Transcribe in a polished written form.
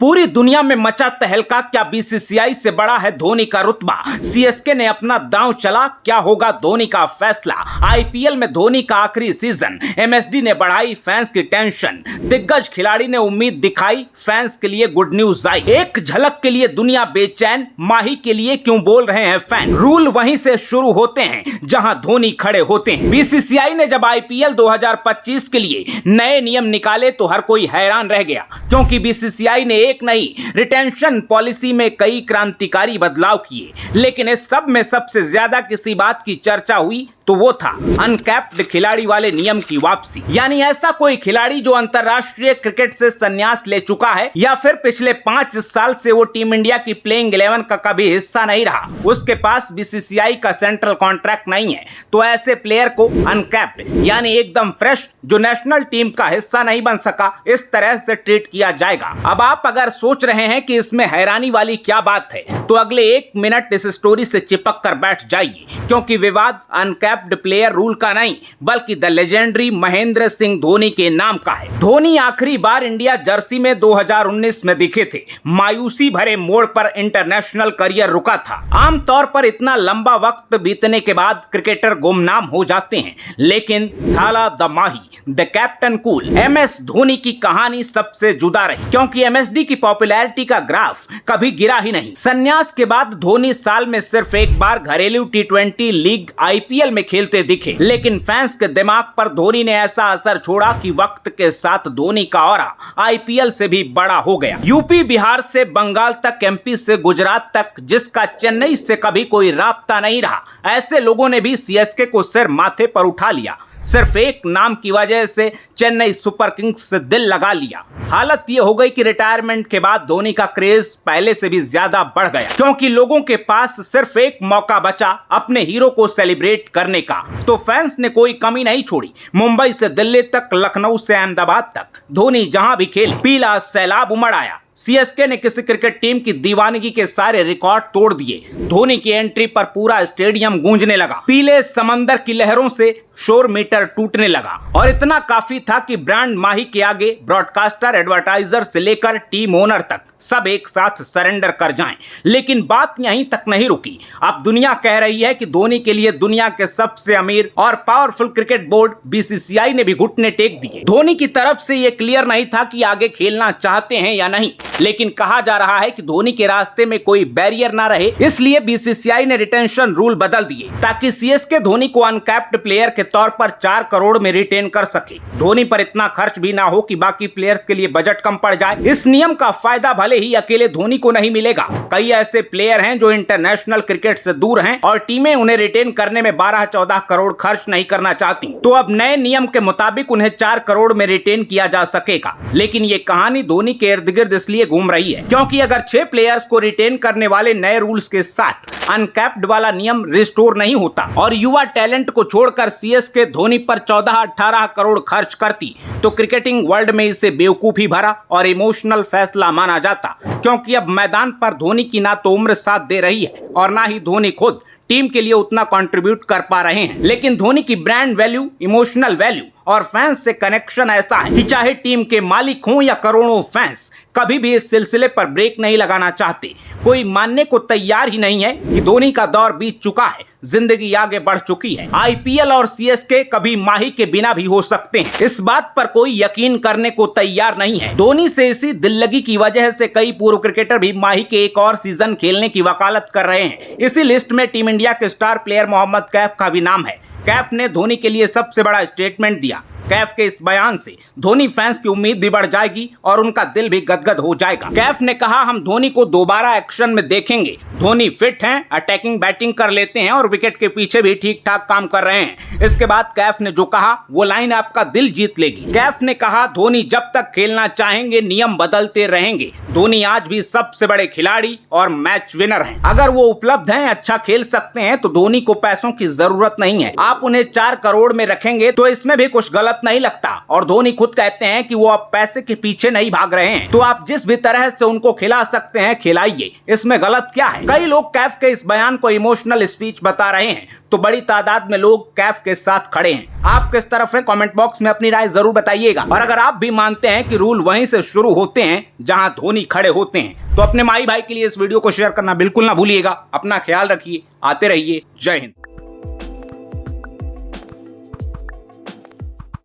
पूरी दुनिया में मचा तहलका, क्या बीसीसीआई से बड़ा है धोनी का रुतबा? सीएसके ने अपना दांव चला, क्या होगा धोनी का फैसला? आईपीएल में धोनी का आखिरी सीजन, एमएसडी ने बढ़ाई फैंस की टेंशन, दिग्गज खिलाड़ी ने उम्मीद दिखाई, फैंस के लिए गुड न्यूज आई। एक झलक के लिए दुनिया बेचैन, माही के लिए क्यों बोल रहे हैं फैन? रूल वहीं से शुरू होते हैं जहां धोनी खड़े होते हैं। बीसीसीआई ने जब आईपीएल 2025 के लिए नए नियम निकाले तो हर कोई हैरान रह गया, क्योंकि बीसीसीआई ने एक नहीं, रिटेंशन पॉलिसी में कई क्रांतिकारी बदलाव किए। लेकिन इस सब में सबसे ज्यादा किसी बात की चर्चा हुई तो वो था अनकैप्ड खिलाड़ी वाले नियम की वापसी। यानी ऐसा कोई खिलाड़ी जो अंतरराष्ट्रीय क्रिकेट से संन्यास ले चुका है या फिर पिछले 5 साल से वो टीम इंडिया की प्लेइंग 11 का कभी हिस्सा नहीं रहा, उसके पास बीसीसीआई का सेंट्रल कॉन्ट्रैक्ट नहीं है, तो ऐसे प्लेयर को अनकैप्ड यानी एकदम फ्रेश, जो नेशनल टीम का हिस्सा नहीं बन सका, इस तरह से ट्रीट किया जाएगा। अब आप अगर सोच रहे हैं कि इसमें हैरानी वाली क्या बात है, तो अगले 1 मिनट इस स्टोरी से चिपक कर बैठ जाइए, क्योंकि विवाद अनकैप्ड प्लेयर रूल का नहीं, बल्कि द लेजेंडरी महेंद्र सिंह धोनी के नाम का है। धोनी आखिरी बार इंडिया जर्सी में 2019 में दिखे थे। मायूसी भरे मोड़ पर इंटरनेशनल करियर रुका था। आमतौर पर इतना लंबा वक्त बीतने के बाद क्रिकेटर गुमनाम हो जाते हैं, लेकिन थाला the Mahi, the captain cool, MS Dhoni की कहानी सबसे जुदा रही, क्योंकि एमएसडी की पॉपुलैरिटी का ग्राफ कभी गिरा ही नहीं। संन्यास के बाद धोनी साल में सिर्फ एक बार घरेलू टी20 लीग आईपीएल में खेलते दिखे, लेकिन फैंस के दिमाग पर धोनी ने ऐसा असर छोड़ा कि वक्त के साथ धोनी का ऑरा आईपीएल से भी बड़ा हो गया। यूपी बिहार से बंगाल तक, एमपी से गुजरात तक, जिसका चेन्नई से कभी कोई राब्ता नहीं रहा, ऐसे लोगों ने भी सीएसके को सिर माथे पर उठा लिया। सिर्फ एक नाम की वजह से चेन्नई सुपर किंग्स से दिल लगा लिया। हालत यह हो गई कि रिटायरमेंट के बाद धोनी का क्रेज पहले से भी ज्यादा बढ़ गया, क्योंकि लोगों के पास सिर्फ एक मौका बचा अपने हीरो को सेलिब्रेट करने का। तो फैंस ने कोई कमी नहीं छोड़ी। मुंबई से दिल्ली तक, लखनऊ से अहमदाबाद तक, धोनी जहां भी खेले पीला सैलाब उमड़ आया। सीएसके ने किसी क्रिकेट टीम की दीवानगी के सारे रिकॉर्ड तोड़ दिए। धोनी की एंट्री पर पूरा स्टेडियम गूंजने लगा, पीले समंदर की लहरों से शोर मीटर टूटने लगा, और इतना काफी था कि ब्रांड माही के आगे ब्रॉडकास्टर, एडवर्टाइजर से लेकर टीम ओनर तक सब एक साथ सरेंडर कर जाएं। लेकिन बात यहीं तक नहीं रुकी। अब दुनिया कह रही है कि धोनी के लिए दुनिया के सबसे अमीर और पावरफुल क्रिकेट बोर्ड बीसीसीआई ने भी घुटने टेक दिए। धोनी की तरफ से यह क्लियर नहीं था कि आगे खेलना चाहते हैं या नहीं, लेकिन कहा जा रहा है कि धोनी के रास्ते में कोई बैरियर ना रहे, इसलिए बीसीसीआई ने रिटेंशन रूल बदल दिए, ताकि सीएसके धोनी को अनकैप्ड प्लेयर के तौर पर 4 करोड़ में रिटेन कर सके। धोनी पर इतना खर्च भी ना हो कि बाकी प्लेयर्स के लिए बजट कम पड़ जाए। इस नियम का फायदा भले ही अकेले धोनी को नहीं मिलेगा, कई ऐसे प्लेयर हैं जो इंटरनेशनल क्रिकेट से दूर हैं और टीमें उन्हें रिटेन करने में 12-14 करोड़ खर्च नहीं करना चाहती। तो अब नए नियम के मुताबिक उन्हें 4 करोड़ में रिटेन किया जा सकेगा। लेकिन ये कहानी धोनी के इर्द गिर्द इसलिए घूम रही है, क्योंकि अगर 6 प्लेयर्स को रिटेन करने वाले नए रूल्स के साथ अनकैप्ड वाला नियम रिस्टोर नहीं होता और युवा टैलेंट को छोड़कर सीएसके धोनी पर 14-18 करोड़ खर्च करती, तो क्रिकेटिंग वर्ल्ड में इसे बेवकूफी भरा और इमोशनल फैसला माना जाता, क्योंकि अब मैदान पर धोनी की ना तो उम्र साथ दे रही है और ना ही धोनी खुद टीम के लिए उतना कंट्रीब्यूट कर पा रहे हैं। लेकिन धोनी की ब्रांड वैल्यू, इमोशनल वैल्यू और फैंस से कनेक्शन ऐसा है कि चाहे टीम के मालिक हों या करोड़ों फैंस, कभी भी इस सिलसिले पर ब्रेक नहीं लगाना चाहते। कोई मानने को तैयार ही नहीं है कि धोनी का दौर बीत चुका है, जिंदगी आगे बढ़ चुकी है। आईपीएल और सीएसके कभी माही के बिना भी हो सकते हैं, इस बात पर कोई यकीन करने को तैयार नहीं है। धोनी से इसी दिल्लगी की वजह से कई पूर्व क्रिकेटर भी माही के एक और सीजन खेलने की वकालत कर रहे हैं। इसी लिस्ट में टीम इंडिया के स्टार प्लेयर मोहम्मद कैफ का भी नाम है। कैफ ने धोनी के लिए सबसे बड़ा स्टेटमेंट दिया। कैफ के इस बयान से धोनी फैंस की उम्मीद भी बढ़ जाएगी और उनका दिल भी गदगद हो जाएगा। कैफ ने कहा, हम धोनी को दोबारा एक्शन में देखेंगे। धोनी फिट हैं, अटैकिंग बैटिंग कर लेते हैं और विकेट के पीछे भी ठीक ठाक काम कर रहे हैं। इसके बाद कैफ ने जो कहा वो लाइन आपका दिल जीत लेगी। कैफ ने कहा, धोनी जब तक खेलना चाहेंगे नियम बदलते रहेंगे। धोनी आज भी सबसे बड़े खिलाड़ी और मैच विनर हैं। अगर वो उपलब्ध हैं, अच्छा खेल सकते हैं, तो धोनी को पैसों की जरूरत नहीं है। आप उन्हें 4 करोड़ में रखेंगे तो इसमें भी कुछ गलत गलत नहीं लगता और धोनी खुद कहते हैं कि वो अब पैसे के पीछे नहीं भाग रहे हैं। तो आप जिस भी तरह से उनको खिला सकते हैं खिलाइए, इसमें गलत क्या है। कई लोग कैफ के इस बयान को इमोशनल स्पीच बता रहे हैं तो बड़ी तादाद में लोग कैफ के साथ खड़े हैं। आप किस तरफ हैं? कमेंट बॉक्स में अपनी राय जरूर बताइएगा। और अगर आप भी मानते हैं कि रूल वहीं से शुरू होते हैं जहां धोनी खड़े होते हैं तो अपने माई भाई के लिए इस वीडियो को शेयर करना बिल्कुल ना भूलिएगा। अपना ख्याल रखिए, आते रहिए। जय हिंद।